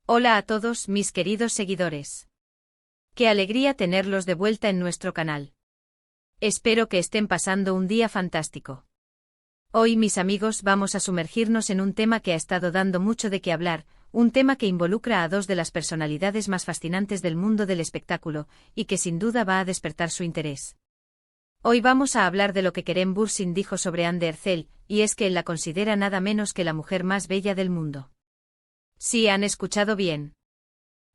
Hola a todos mis queridos seguidores. Qué alegría tenerlos de vuelta en nuestro canal. Espero que estén pasando un día fantástico. Hoy, mis amigos, vamos a sumergirnos en un tema que ha estado dando mucho de qué hablar, un tema que involucra a dos de las personalidades más fascinantes del mundo del espectáculo, y que sin duda va a despertar su interés. Hoy vamos a hablar de lo que Kerem Bürsin dijo sobre Hande Erçel, y es que él la considera nada menos que la mujer más bella del mundo. Sí, han escuchado bien.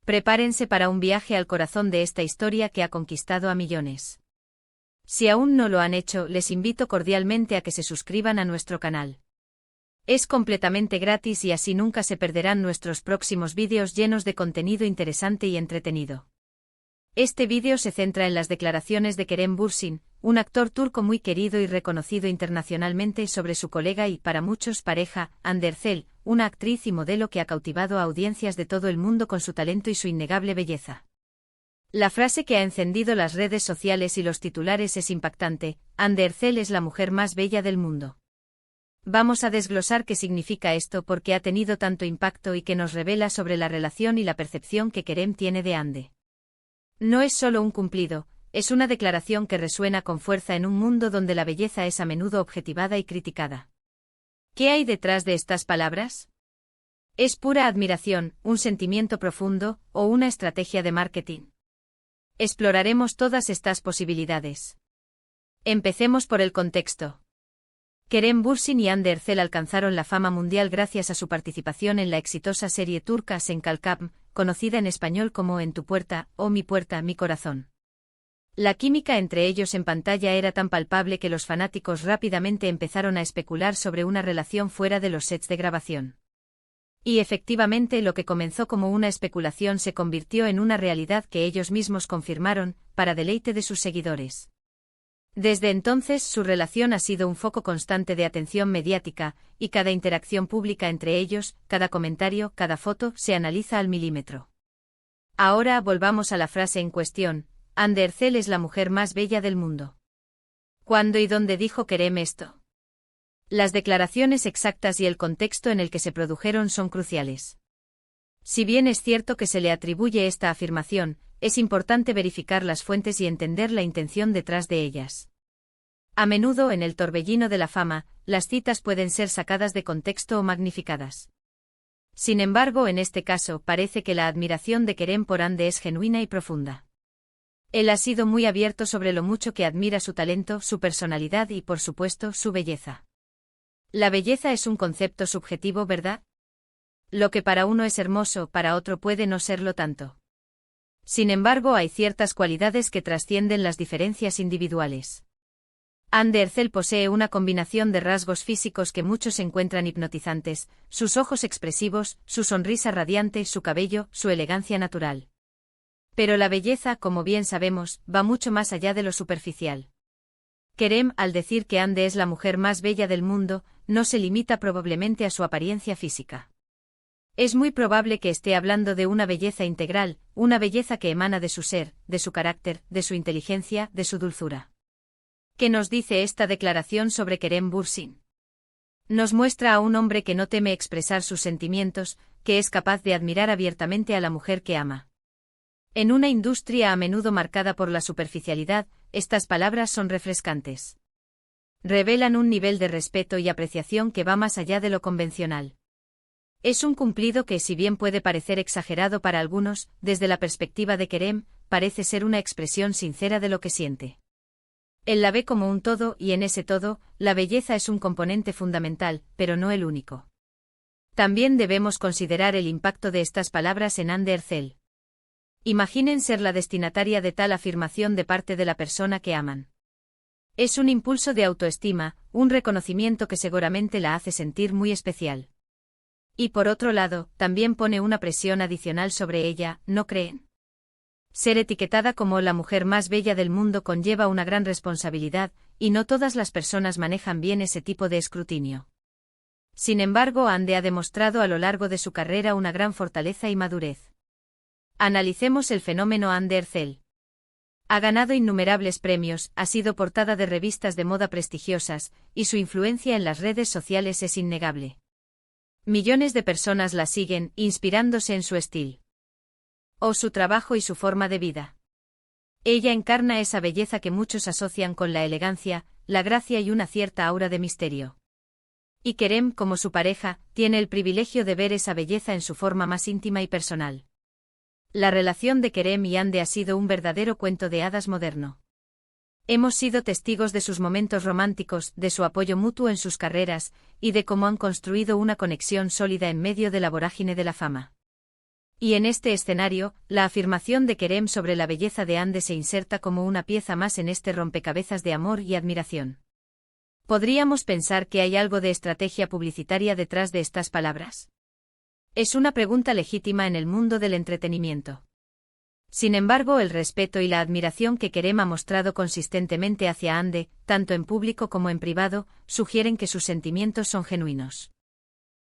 Prepárense para un viaje al corazón de esta historia que ha conquistado a millones. Si aún no lo han hecho, les invito cordialmente a que se suscriban a nuestro canal. Es completamente gratis y así nunca se perderán nuestros próximos vídeos llenos de contenido interesante y entretenido. Este vídeo se centra en las declaraciones de Kerem Bürsin, un actor turco muy querido y reconocido internacionalmente, sobre su colega y, para muchos, pareja, Hande Erçel, una actriz y modelo que ha cautivado a audiencias de todo el mundo con su talento y su innegable belleza. La frase que ha encendido las redes sociales y los titulares es impactante: Hande Erçel es la mujer más bella del mundo. Vamos a desglosar qué significa esto, por qué ha tenido tanto impacto y qué nos revela sobre la relación y la percepción que Kerem tiene de Hande. No es solo un cumplido, es una declaración que resuena con fuerza en un mundo donde la belleza es a menudo objetivada y criticada. ¿Qué hay detrás de estas palabras? ¿Es pura admiración, un sentimiento profundo, o una estrategia de marketing? Exploraremos todas estas posibilidades. Empecemos por el contexto. Kerem Bürsin y Hande Erçel alcanzaron la fama mundial gracias a su participación en la exitosa serie turca Sen Kalkam, conocida en español como En tu puerta, o Mi puerta, mi corazón. La química entre ellos en pantalla era tan palpable que los fanáticos rápidamente empezaron a especular sobre una relación fuera de los sets de grabación. Y efectivamente, lo que comenzó como una especulación se convirtió en una realidad que ellos mismos confirmaron, para deleite de sus seguidores. Desde entonces, su relación ha sido un foco constante de atención mediática, y cada interacción pública entre ellos, cada comentario, cada foto, se analiza al milímetro. Ahora volvamos a la frase en cuestión: Hande Erçel es la mujer más bella del mundo. ¿Cuándo y dónde dijo Kerem esto? Las declaraciones exactas y el contexto en el que se produjeron son cruciales. Si bien es cierto que se le atribuye esta afirmación, es importante verificar las fuentes y entender la intención detrás de ellas. A menudo, en el torbellino de la fama, las citas pueden ser sacadas de contexto o magnificadas. Sin embargo, en este caso, parece que la admiración de Kerem por Hande es genuina y profunda. Él ha sido muy abierto sobre lo mucho que admira su talento, su personalidad y, por supuesto, su belleza. La belleza es un concepto subjetivo, ¿verdad? Lo que para uno es hermoso, para otro puede no serlo tanto. Sin embargo, hay ciertas cualidades que trascienden las diferencias individuales. Hande Erçel posee una combinación de rasgos físicos que muchos encuentran hipnotizantes: sus ojos expresivos, su sonrisa radiante, su cabello, su elegancia natural. Pero la belleza, como bien sabemos, va mucho más allá de lo superficial. Kerem, al decir que Hande es la mujer más bella del mundo, no se limita probablemente a su apariencia física. Es muy probable que esté hablando de una belleza integral, una belleza que emana de su ser, de su carácter, de su inteligencia, de su dulzura. ¿Qué nos dice esta declaración sobre Kerem Bürsin? Nos muestra a un hombre que no teme expresar sus sentimientos, que es capaz de admirar abiertamente a la mujer que ama. En una industria a menudo marcada por la superficialidad, estas palabras son refrescantes. Revelan un nivel de respeto y apreciación que va más allá de lo convencional. Es un cumplido que, si bien puede parecer exagerado para algunos, desde la perspectiva de Kerem, parece ser una expresión sincera de lo que siente. Él la ve como un todo, y en ese todo, la belleza es un componente fundamental, pero no el único. También debemos considerar el impacto de estas palabras en Hande Erçel. Imaginen ser la destinataria de tal afirmación de parte de la persona que aman. Es un impulso de autoestima, un reconocimiento que seguramente la hace sentir muy especial. Y por otro lado, también pone una presión adicional sobre ella, ¿no creen? Ser etiquetada como la mujer más bella del mundo conlleva una gran responsabilidad, y no todas las personas manejan bien ese tipo de escrutinio. Sin embargo, Hande ha demostrado a lo largo de su carrera una gran fortaleza y madurez. Analicemos el fenómeno Hande Erçel. Ha ganado innumerables premios, ha sido portada de revistas de moda prestigiosas, y su influencia en las redes sociales es innegable. Millones de personas la siguen, inspirándose en su estilo, o su trabajo y su forma de vida. Ella encarna esa belleza que muchos asocian con la elegancia, la gracia y una cierta aura de misterio. Y Kerem, como su pareja, tiene el privilegio de ver esa belleza en su forma más íntima y personal. La relación de Kerem y Hande ha sido un verdadero cuento de hadas moderno. Hemos sido testigos de sus momentos románticos, de su apoyo mutuo en sus carreras, y de cómo han construido una conexión sólida en medio de la vorágine de la fama. Y en este escenario, la afirmación de Kerem sobre la belleza de Hande se inserta como una pieza más en este rompecabezas de amor y admiración. ¿Podríamos pensar que hay algo de estrategia publicitaria detrás de estas palabras? Es una pregunta legítima en el mundo del entretenimiento. Sin embargo, el respeto y la admiración que Kerem ha mostrado consistentemente hacia Hande, tanto en público como en privado, sugieren que sus sentimientos son genuinos.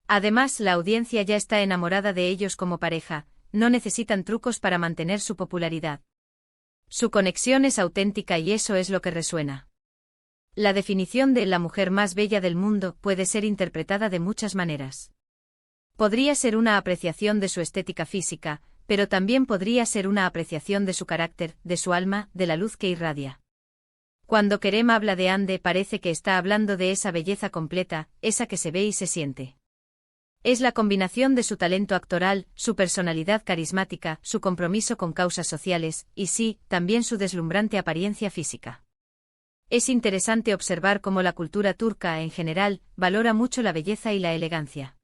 Además, la audiencia ya está enamorada de ellos como pareja, no necesitan trucos para mantener su popularidad. Su conexión es auténtica y eso es lo que resuena. La definición de la mujer más bella del mundo puede ser interpretada de muchas maneras. Podría ser una apreciación de su estética física, pero también podría ser una apreciación de su carácter, de su alma, de la luz que irradia. Cuando Kerem habla de Hande parece que está hablando de esa belleza completa, esa que se ve y se siente. Es la combinación de su talento actoral, su personalidad carismática, su compromiso con causas sociales, y sí, también su deslumbrante apariencia física. Es interesante observar cómo la cultura turca, en general, valora mucho la belleza y la elegancia.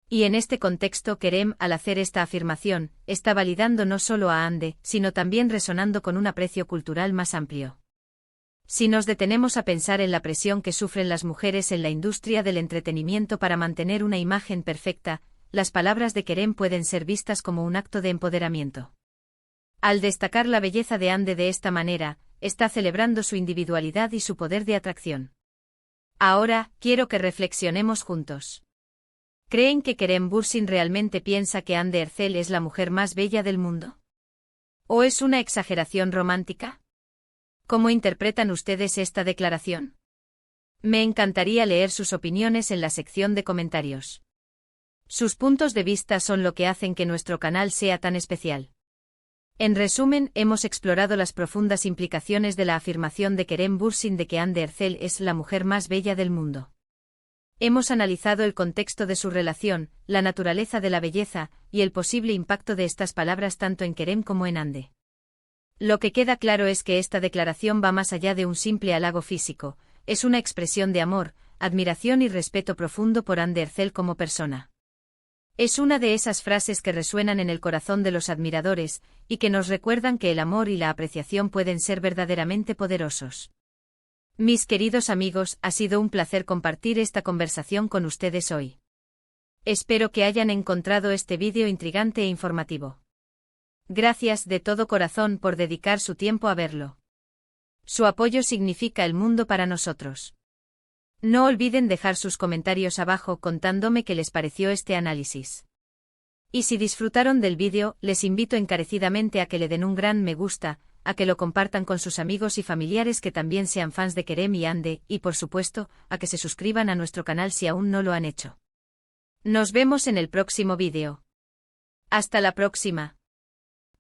Y en este contexto Kerem, al hacer esta afirmación, está validando no solo a Hande, sino también resonando con un aprecio cultural más amplio. Si nos detenemos a pensar en la presión que sufren las mujeres en la industria del entretenimiento para mantener una imagen perfecta, las palabras de Kerem pueden ser vistas como un acto de empoderamiento. Al destacar la belleza de Hande de esta manera, está celebrando su individualidad y su poder de atracción. Ahora, quiero que reflexionemos juntos. ¿Creen que Kerem Bürsin realmente piensa que Hande Erçel es la mujer más bella del mundo? ¿O es una exageración romántica? ¿Cómo interpretan ustedes esta declaración? Me encantaría leer sus opiniones en la sección de comentarios. Sus puntos de vista son lo que hacen que nuestro canal sea tan especial. En resumen, hemos explorado las profundas implicaciones de la afirmación de Kerem Bürsin de que Hande Erçel es la mujer más bella del mundo. Hemos analizado el contexto de su relación, la naturaleza de la belleza, y el posible impacto de estas palabras tanto en Kerem como en Hande. Lo que queda claro es que esta declaración va más allá de un simple halago físico, es una expresión de amor, admiración y respeto profundo por Hande Erçel como persona. Es una de esas frases que resuenan en el corazón de los admiradores, y que nos recuerdan que el amor y la apreciación pueden ser verdaderamente poderosos. Mis queridos amigos, ha sido un placer compartir esta conversación con ustedes hoy. Espero que hayan encontrado este vídeo intrigante e informativo. Gracias de todo corazón por dedicar su tiempo a verlo. Su apoyo significa el mundo para nosotros. No olviden dejar sus comentarios abajo contándome qué les pareció este análisis. Y si disfrutaron del vídeo, les invito encarecidamente a que le den un gran me gusta, a que lo compartan con sus amigos y familiares que también sean fans de Kerem y Hande, y por supuesto, a que se suscriban a nuestro canal si aún no lo han hecho. Nos vemos en el próximo vídeo. Hasta la próxima.